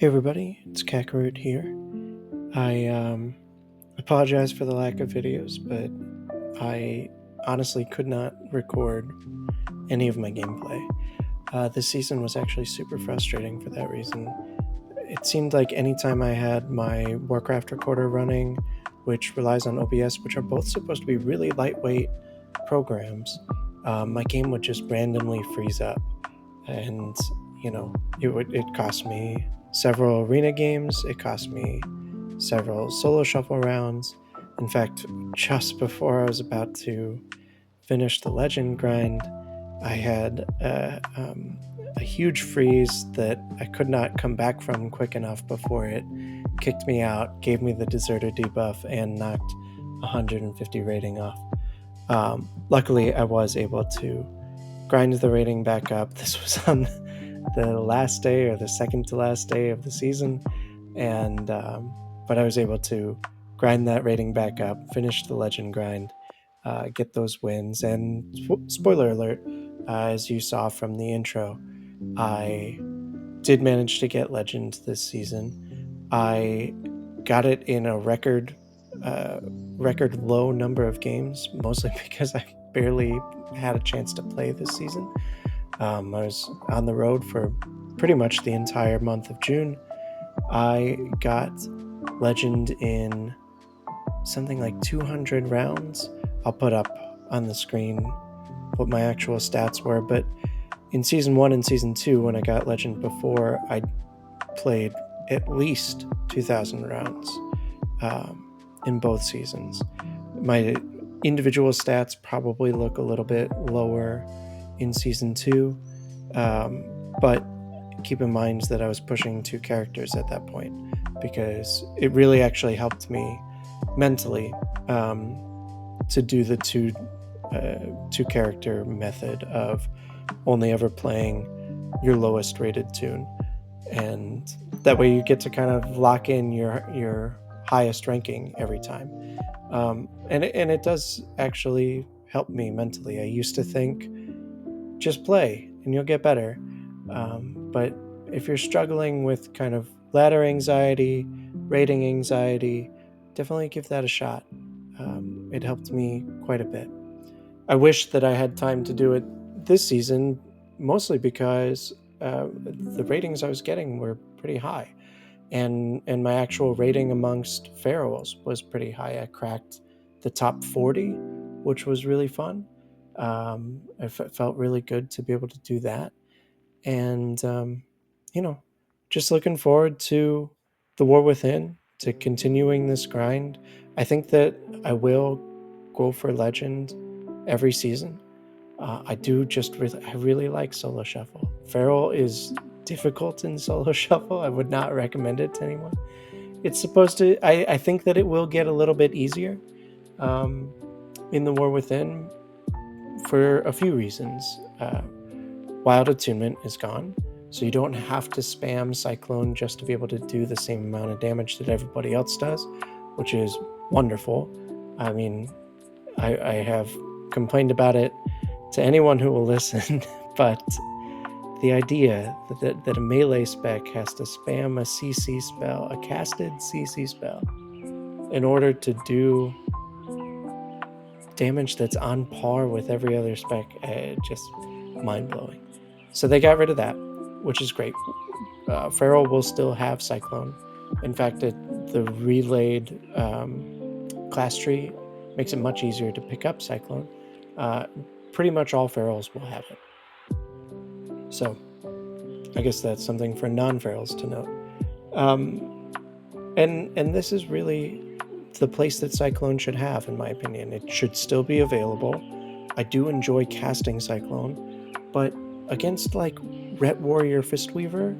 Hey everybody, it's Kakarot here. I apologize for the lack of videos, but I honestly could not record any of my gameplay. This season was actually super frustrating for that reason. It seemed like anytime I had my Warcraft recorder running, which relies on OBS, which are both supposed to be really lightweight programs, my game would just randomly freeze up. And, it cost me several arena games, it cost me several solo shuffle rounds. In fact, just before I was about to finish the legend grind, I had a huge freeze that I could not come back from quick enough before it kicked me out, gave me the deserter debuff, and knocked 150 rating off. Luckily, I was able to grind the rating back up. This was on the last day or the second to last day of the season, and but I was able to grind that rating back up, finish the legend grind, get those wins. And spoiler alert, as you saw from the intro, I did manage to get legend this season. I got it in a record low number of games, mostly because I barely had a chance to play this season. I was on the road for pretty much the entire month of June. I got legend in something like 200 rounds. I'll put up on the screen what my actual stats were, but in Season 1 and Season 2, when I got legend before, I played at least 2,000 rounds in both seasons. My individual stats probably look a little bit lower in Season 2, but keep in mind that I was pushing 2 characters at that point, because it really actually helped me mentally to do the two character method of only ever playing your lowest rated toon, and that way you get to kind of lock in your highest ranking every time. And it does actually help me mentally. I used to think, just play and you'll get better. But if you're struggling with kind of ladder anxiety, rating anxiety, definitely give that a shot. It helped me quite a bit. I wish that I had time to do it this season, mostly because the ratings I was getting were pretty high. And my actual rating amongst ferals was pretty high. I cracked the top 40, which was really fun. It felt really good to be able to do that. And, just looking forward to the War Within, to continuing this grind. I think that I will go for Legend every season. I really like Solo Shuffle. Feral is difficult in Solo Shuffle. I would not recommend it to anyone. It's supposed to, I think that it will get a little bit easier in the War Within for a few reasons. Wild Attunement is gone, so you don't have to spam Cyclone just to be able to do the same amount of damage that everybody else does, which is wonderful. I mean, I have complained about it to anyone who will listen, but the idea that a melee spec has to spam a CC spell, a casted CC spell, in order to do damage that's on par with every other spec, just mind-blowing. So they got rid of that, which is great. Feral will still have Cyclone. In fact, the relayed class tree makes it much easier to pick up Cyclone. Pretty much all ferals will have it. So I guess that's something for non-ferals to note. And this is really the place that Cyclone should have, in my opinion. It should still be available. I do enjoy casting Cyclone, but against like Ret Warrior Fistweaver,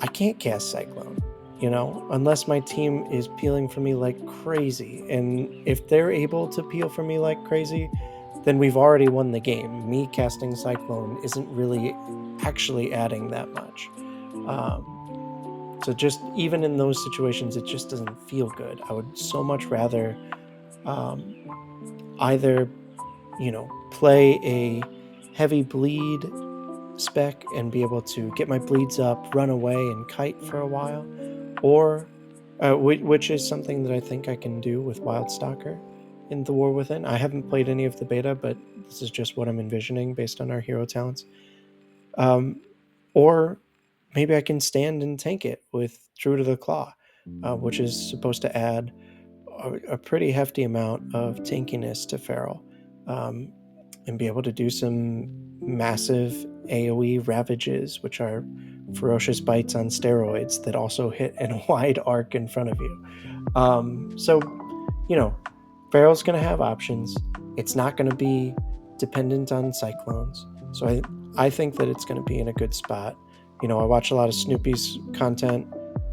I can't cast Cyclone, unless my team is peeling for me like crazy. And if they're able to peel for me like crazy, then we've already won the game. Me casting Cyclone isn't really actually adding that much. So just even in those situations, it just doesn't feel good. I would so much rather either, play a heavy bleed spec and be able to get my bleeds up, run away, and kite for a while, or which is something that I think I can do with Wildstalker in The War Within. I haven't played any of the beta, but this is just what I'm envisioning based on our hero talents. Or maybe I can stand and tank it with True to the Claw, which is supposed to add a pretty hefty amount of tankiness to Feral, and be able to do some massive AoE ravages, which are ferocious bites on steroids that also hit in a wide arc in front of you. So, Feral's going to have options. It's not going to be dependent on cyclones. So I think that it's going to be in a good spot. I watch a lot of Snoopy's content,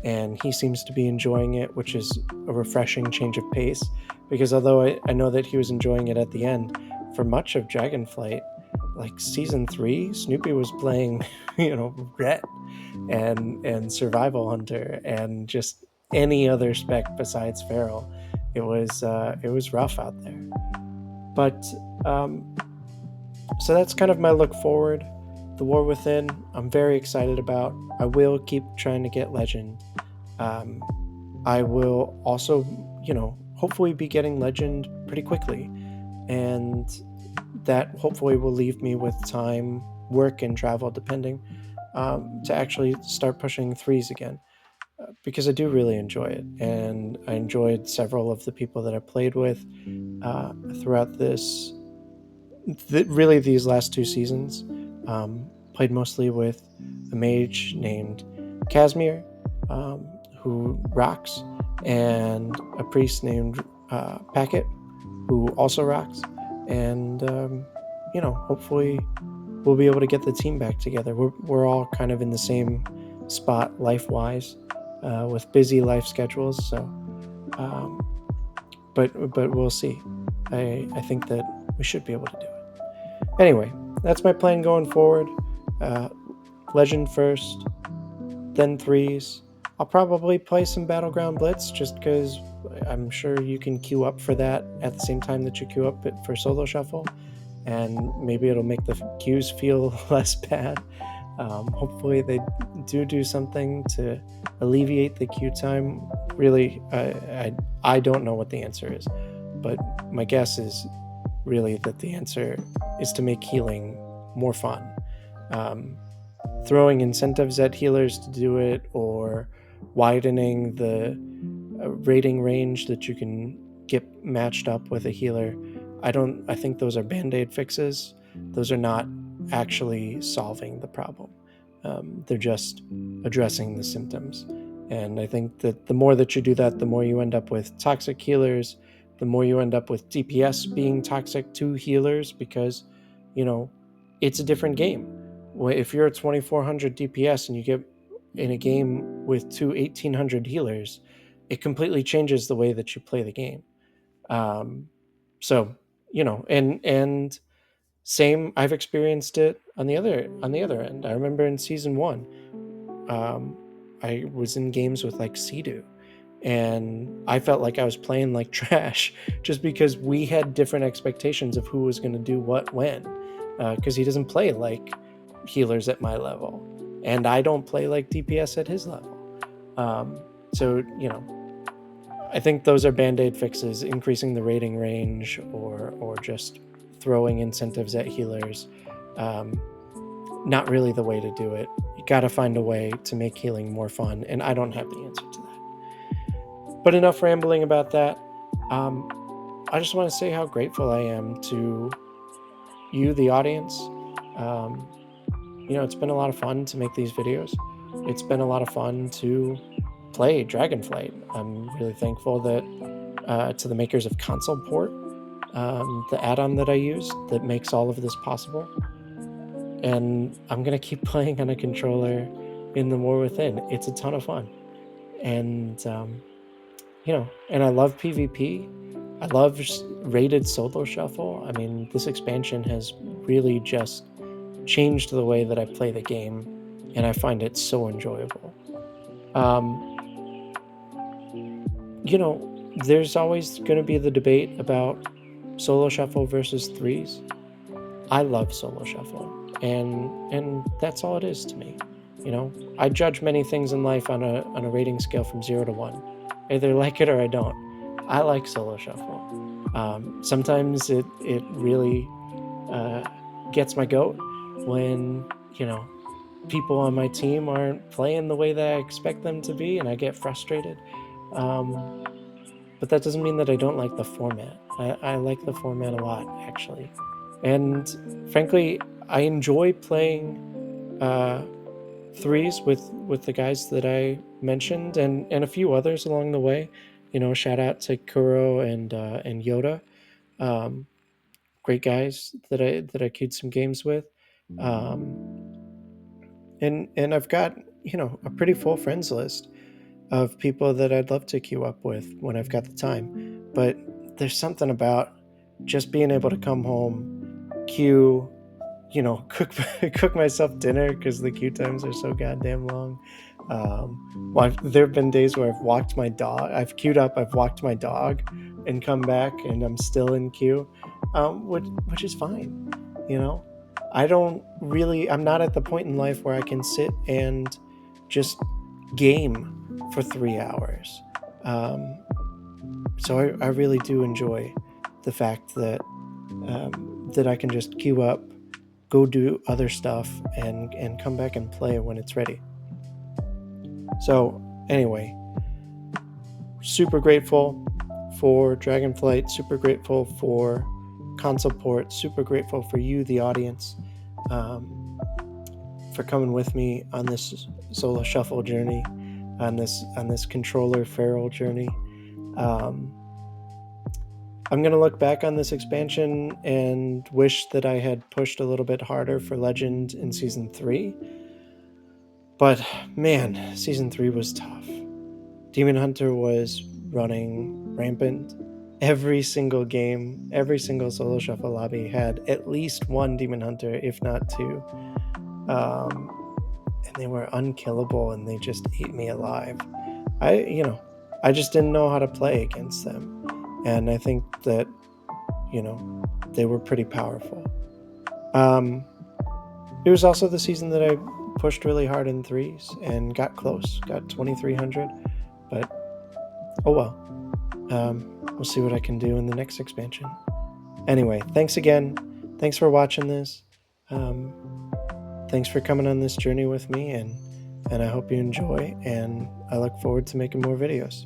and he seems to be enjoying it, which is a refreshing change of pace. Because although I know that he was enjoying it at the end, for much of Dragonflight, like season 3, Snoopy was playing, Ret and Survival Hunter and just any other spec besides Feral. It was rough out there. But so that's kind of my look forward. The War Within, I'm very excited about. I will keep trying to get Legend. I will also, hopefully be getting Legend pretty quickly. And that hopefully will leave me with time, work, and travel, depending, to actually start pushing 3s again. Because I do really enjoy it. And I enjoyed several of the people that I played with throughout really these last 2 seasons. Played mostly with a mage named Casimir, who rocks, and a priest named Packet, who also rocks. And hopefully we'll be able to get the team back together. We're all kind of in the same spot life-wise, with busy life schedules. So, but we'll see. I think that we should be able to do it. Anyway, that's my plan going forward. Legend first, then 3s. I'll probably play some Battleground Blitz just because I'm sure you can queue up for that at the same time that you queue up for Solo Shuffle, and maybe it'll make the queues feel less bad. Hopefully they do something to alleviate the queue time. Really, I don't know what the answer is, but my guess is really that the answer is to make healing more fun. Throwing incentives at healers to do it, or widening the rating range that you can get matched up with a healer. I think those are band-aid fixes. Those are not actually solving the problem. They're just addressing the symptoms. And I think that the more that you do that, the more you end up with toxic healers, the more you end up with DPS being toxic to healers, because, it's a different game. If you're a 2400 DPS and you get in a game with 2 1800 healers, it completely changes the way that you play the game. So, and same, I've experienced it on the other end. I remember in season 1, I was in games with like Sea-Doo, and I felt like I was playing like trash just because we had different expectations of who was going to do what when, because he doesn't play like healers at my level, and I don't play like DPS at his level. So, I think those are band-aid fixes. Increasing the rating range, or just throwing incentives at healers, not really the way to do it. You gotta find a way to make healing more fun, and I don't have the answer to that. But enough rambling about that. I just want to say how grateful I am to you, the audience. It's been a lot of fun to make these videos. It's been a lot of fun to play Dragonflight. I'm really thankful that to the makers of Console Port, the add-on that I used that makes all of this possible. And I'm going to keep playing on a controller in The War Within. It's a ton of fun. And, and I love PvP. I love rated Solo Shuffle. I mean, this expansion has really just changed the way that I play the game, and I find it so enjoyable. There's always going to be the debate about Solo Shuffle versus 3s. I love Solo Shuffle. and that's all it is to me. You know, I judge many things in life on a rating scale from 0 to 1. I either like it or I don't. I like solo shuffle. Sometimes it really gets my goat when, you know, people on my team aren't playing the way that I expect them to be, and I get frustrated. But that doesn't mean that I don't like the format. I like the format a lot, actually. And frankly, I enjoy playing threes with the guys that I mentioned, and a few others along the way. You know, shout out to Kuro and Yoda. Um, Great guys that I queued some games with. Um, and I've got, you know, a pretty full friends list of people that I'd love to queue up with when I've got the time. But there's something about just being able to come home, queue, you know, cook myself dinner because the queue times are so goddamn long. Well, there have been days where I've walked my dog. I've queued up. I've walked my dog, and come back, and I'm still in queue, which is fine. You know, I don't really. I'm not at the point in life where I can sit and just game for 3 hours. Um, so I really do enjoy the fact that that I can just queue up, go do other stuff, and come back and play when it's ready. So anyway, super grateful for Dragonflight, super grateful for console port, super grateful for you, the audience, for coming with me on this solo shuffle journey, on this controller feral journey. I'm going to look back on this expansion and wish that I had pushed a little bit harder for Legend in Season 3. But man, Season 3 was tough. Demon Hunter was running rampant. Every single game, every single solo shuffle lobby had at least one Demon Hunter, if not two. And they were unkillable, and they just ate me alive. I just didn't know how to play against them. And I think that, you know, they were pretty powerful. It was also the season that I pushed really hard in threes and got close, got 2,300. But, oh well. We'll see what I can do in the next expansion. Anyway, thanks again. Thanks for watching this. Thanks for coming on this journey with me, and I hope you enjoy, and I look forward to making more videos.